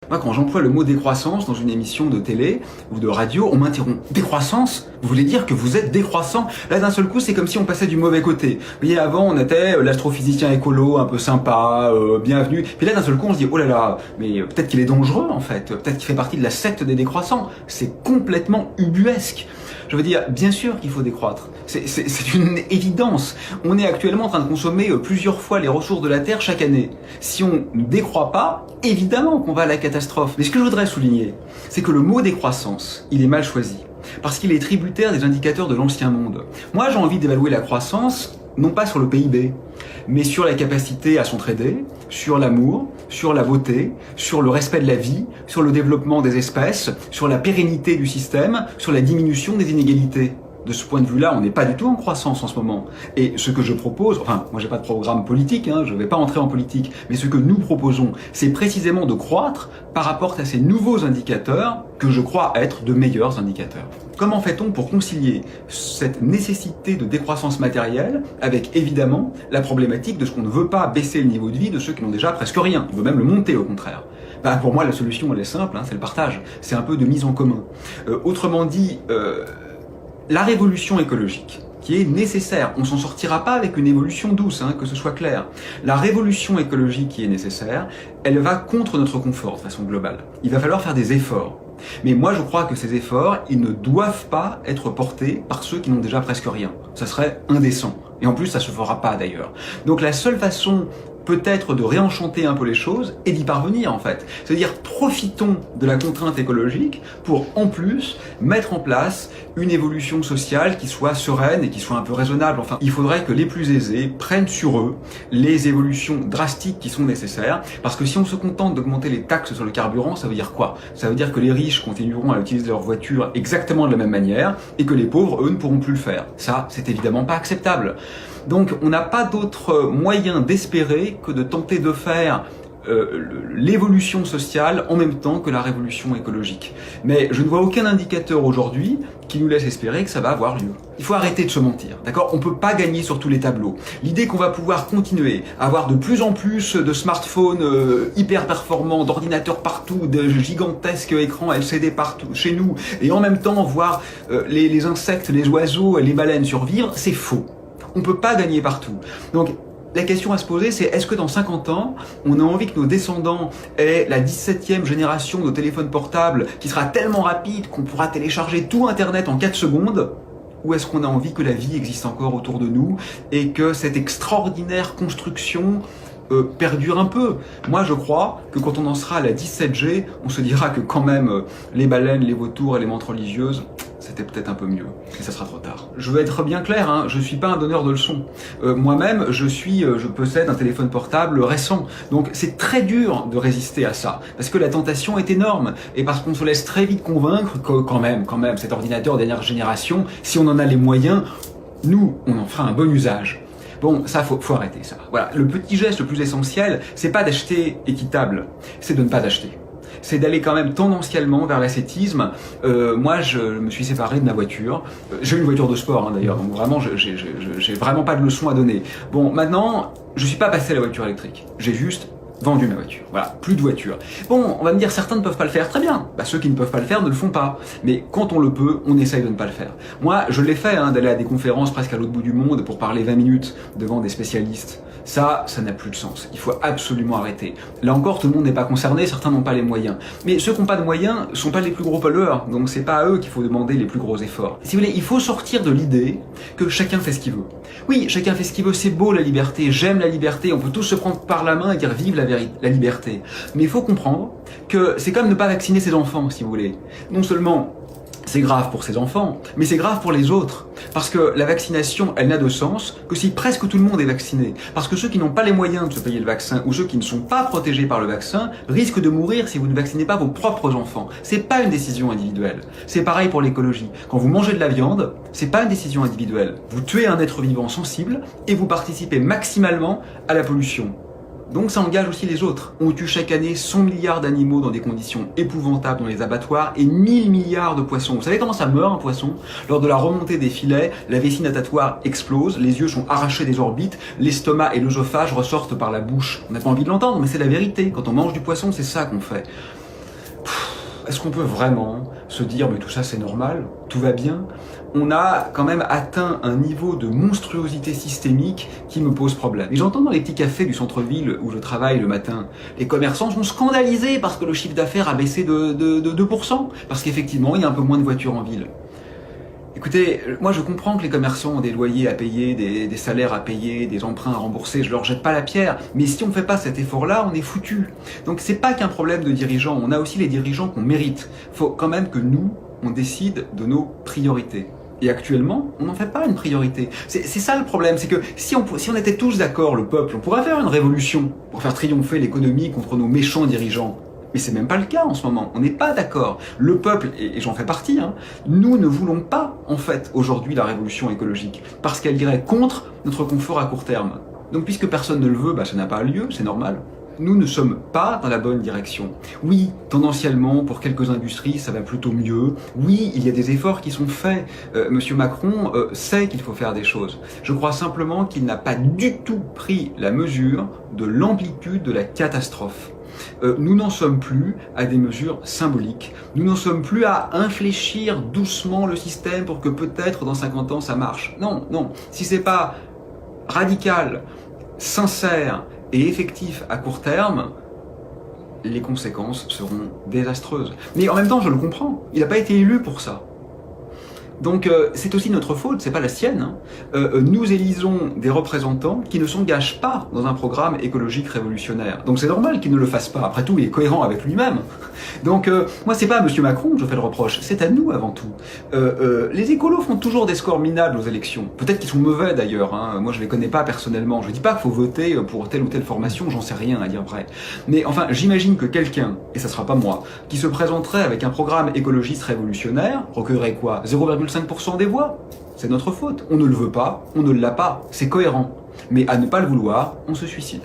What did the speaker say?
Moi, quand j'emploie le mot décroissance dans une émission de télé ou de radio, on m'interrompt. Décroissance? Vous voulez dire que vous êtes décroissant? Là, d'un seul coup, c'est comme si on passait du mauvais côté. Vous voyez, avant, on était l'astrophysicien écolo, un peu sympa, bienvenu. Puis là, d'un seul coup, on se dit, oh là là, mais peut-être qu'il est dangereux, en fait. Peut-être qu'il fait partie de la secte des décroissants. C'est complètement ubuesque. Je veux dire, bien sûr qu'il faut décroître. C'est une évidence. On est actuellement en train de consommer plusieurs fois les ressources de la Terre chaque année. Si on ne décroît pas, évidemment qu'on va à la catastrophe. Mais ce que je voudrais souligner, c'est que le mot décroissance, il est mal choisi. Parce qu'il est tributaire des indicateurs de l'ancien monde. Moi, j'ai envie d'évaluer la croissance, non pas sur le PIB, mais sur la capacité à s'entraider, sur l'amour, sur la beauté, sur le respect de la vie, sur le développement des espèces, sur la pérennité du système, sur la diminution des inégalités. De ce point de vue-là, on n'est pas du tout en croissance en ce moment. Et ce que je propose, enfin, moi j'ai pas de programme politique, je vais pas entrer en politique, mais ce que nous proposons, c'est précisément de croître par rapport à ces nouveaux indicateurs que je crois être de meilleurs indicateurs. Comment fait-on pour concilier cette nécessité de décroissance matérielle avec évidemment la problématique de ce qu'on ne veut pas baisser le niveau de vie de ceux qui n'ont déjà presque rien, on veut même le monter au contraire. Pour moi la solution elle est simple, c'est le partage, c'est un peu de mise en commun. Autrement dit, la révolution écologique, qui est nécessaire. On s'en sortira pas avec une évolution douce, que ce soit clair. La révolution écologique qui est nécessaire, elle va contre notre confort de façon globale. Il va falloir faire des efforts. Mais moi, je crois que ces efforts, ils ne doivent pas être portés par ceux qui n'ont déjà presque rien. Ça serait indécent. Et en plus, ça se fera pas d'ailleurs. Donc la seule façon peut-être de réenchanter un peu les choses et d'y parvenir en fait. C'est-à-dire profitons de la contrainte écologique pour en plus mettre en place une évolution sociale qui soit sereine et qui soit un peu raisonnable. Enfin, il faudrait que les plus aisés prennent sur eux les évolutions drastiques qui sont nécessaires parce que si on se contente d'augmenter les taxes sur le carburant, ça veut dire quoi? Ça veut dire que les riches continueront à utiliser leur voiture exactement de la même manière et que les pauvres, eux, ne pourront plus le faire. Ça, c'est évidemment pas acceptable. Donc on n'a pas d'autre moyen d'espérer que de tenter de faire l'évolution sociale en même temps que la révolution écologique. Mais je ne vois aucun indicateur aujourd'hui qui nous laisse espérer que ça va avoir lieu. Il faut arrêter de se mentir, d'accord? On peut pas gagner sur tous les tableaux. L'idée qu'on va pouvoir continuer à avoir de plus en plus de smartphones hyper performants, d'ordinateurs partout, de gigantesques écrans LCD partout chez nous, et en même temps voir les insectes, les oiseaux et les baleines survivre, c'est faux. On peut pas gagner partout. Donc, la question à se poser, c'est est-ce que dans 50 ans, on a envie que nos descendants aient la 17e génération de téléphones portables qui sera tellement rapide qu'on pourra télécharger tout Internet en 4 secondes? Ou est-ce qu'on a envie que la vie existe encore autour de nous et que cette extraordinaire construction perdure un peu? Moi, je crois que quand on en sera à la 17G, on se dira que quand même, les baleines, les vautours et les menthes religieuses, c'était peut-être un peu mieux, et ça sera trop tard. Je veux être bien clair, je suis pas un donneur de leçons. Moi-même, je possède un téléphone portable récent, donc c'est très dur de résister à ça, parce que la tentation est énorme, et parce qu'on se laisse très vite convaincre que quand même, cet ordinateur dernière génération, si on en a les moyens, nous, on en fera un bon usage. Bon, ça, faut arrêter ça. Voilà, le petit geste le plus essentiel, c'est pas d'acheter équitable, c'est de ne pas acheter. C'est d'aller quand même tendanciellement vers l'ascétisme. Moi, je me suis séparé de ma voiture. J'ai une voiture de sport, d'ailleurs, donc vraiment, j'ai vraiment pas de leçons à donner. Bon, maintenant, je suis pas passé à la voiture électrique. J'ai juste vendu ma voiture. Voilà, plus de voiture. Bon, on va me dire, certains ne peuvent pas le faire. Très bien. Ceux qui ne peuvent pas le faire ne le font pas. Mais quand on le peut, on essaye de ne pas le faire. Moi, je l'ai fait, d'aller à des conférences presque à l'autre bout du monde pour parler 20 minutes devant des spécialistes. Ça n'a plus de sens. Il faut absolument arrêter. Là encore, tout le monde n'est pas concerné, certains n'ont pas les moyens. Mais ceux qui n'ont pas de moyens sont pas les plus gros pollueurs, donc c'est pas à eux qu'il faut demander les plus gros efforts. Si vous voulez, il faut sortir de l'idée que chacun fait ce qu'il veut. Oui, chacun fait ce qu'il veut, c'est beau la liberté, j'aime la liberté, on peut tous se prendre par la main et dire vive la liberté. Mais il faut comprendre que c'est comme ne pas vacciner ses enfants, si vous voulez. Non seulement c'est grave pour ses enfants, mais c'est grave pour les autres. Parce que la vaccination, elle n'a de sens que si presque tout le monde est vacciné. Parce que ceux qui n'ont pas les moyens de se payer le vaccin ou ceux qui ne sont pas protégés par le vaccin risquent de mourir si vous ne vaccinez pas vos propres enfants. C'est pas une décision individuelle. C'est pareil pour l'écologie. Quand vous mangez de la viande, c'est pas une décision individuelle. Vous tuez un être vivant sensible et vous participez maximalement à la pollution. Donc ça engage aussi les autres. On tue chaque année 100 milliards d'animaux dans des conditions épouvantables dans les abattoirs et 1000 milliards de poissons. Vous savez comment ça meurt un poisson? Lors de la remontée des filets, la vessie natatoire explose, les yeux sont arrachés des orbites, l'estomac et l'œsophage ressortent par la bouche. On n'a pas envie de l'entendre, mais c'est la vérité. Quand on mange du poisson, c'est ça qu'on fait. Est-ce qu'on peut vraiment se dire mais tout ça c'est normal, tout va bien? On a quand même atteint un niveau de monstruosité systémique qui me pose problème. Et j'entends dans les petits cafés du centre-ville où je travaille le matin, les commerçants sont scandalisés parce que le chiffre d'affaires a baissé de 2%, parce qu'effectivement il y a un peu moins de voitures en ville. Écoutez, moi je comprends que les commerçants ont des loyers à payer, des salaires à payer, des emprunts à rembourser, je leur jette pas la pierre, mais si on ne fait pas cet effort-là, on est foutu. Donc c'est pas qu'un problème de dirigeants, on a aussi les dirigeants qu'on mérite. Faut quand même que nous, on décide de nos priorités. Et actuellement, on n'en fait pas une priorité. C'est ça le problème, c'est que si on était tous d'accord, le peuple, on pourrait faire une révolution pour faire triompher l'économie contre nos méchants dirigeants. Mais c'est même pas le cas en ce moment, on n'est pas d'accord. Le peuple, et j'en fais partie, nous ne voulons pas en fait aujourd'hui la révolution écologique, parce qu'elle irait contre notre confort à court terme. Donc puisque personne ne le veut, ça n'a pas lieu, c'est normal. Nous ne sommes pas dans la bonne direction. Oui, tendanciellement, pour quelques industries, ça va plutôt mieux. Oui, il y a des efforts qui sont faits. Monsieur Macron sait qu'il faut faire des choses. Je crois simplement qu'il n'a pas du tout pris la mesure de l'amplitude de la catastrophe. Nous n'en sommes plus à des mesures symboliques. Nous n'en sommes plus à infléchir doucement le système pour que peut-être dans 50 ans ça marche. Non, non. Si c'est pas radical, sincère et effectif à court terme, les conséquences seront désastreuses. Mais en même temps, je le comprends. Il n'a pas été élu pour ça. Donc c'est aussi notre faute, c'est pas la sienne. Nous élisons des représentants qui ne s'engagent pas dans un programme écologique révolutionnaire. Donc c'est normal qu'il ne le fasse pas. Après tout, il est cohérent avec lui-même. Donc moi c'est pas à Monsieur Macron que je fais le reproche, c'est à nous avant tout. Les écolos font toujours des scores minables aux élections. Peut-être qu'ils sont mauvais d'ailleurs. Moi je les connais pas personnellement. Je dis pas qu'il faut voter pour telle ou telle formation, j'en sais rien à dire vrai. Mais enfin j'imagine que quelqu'un, et ça sera pas moi, qui se présenterait avec un programme écologiste révolutionnaire, recueillerait quoi, 0,5% des voix. C'est notre faute. On ne le veut pas, on ne l'a pas. C'est cohérent. Mais à ne pas le vouloir, on se suicide.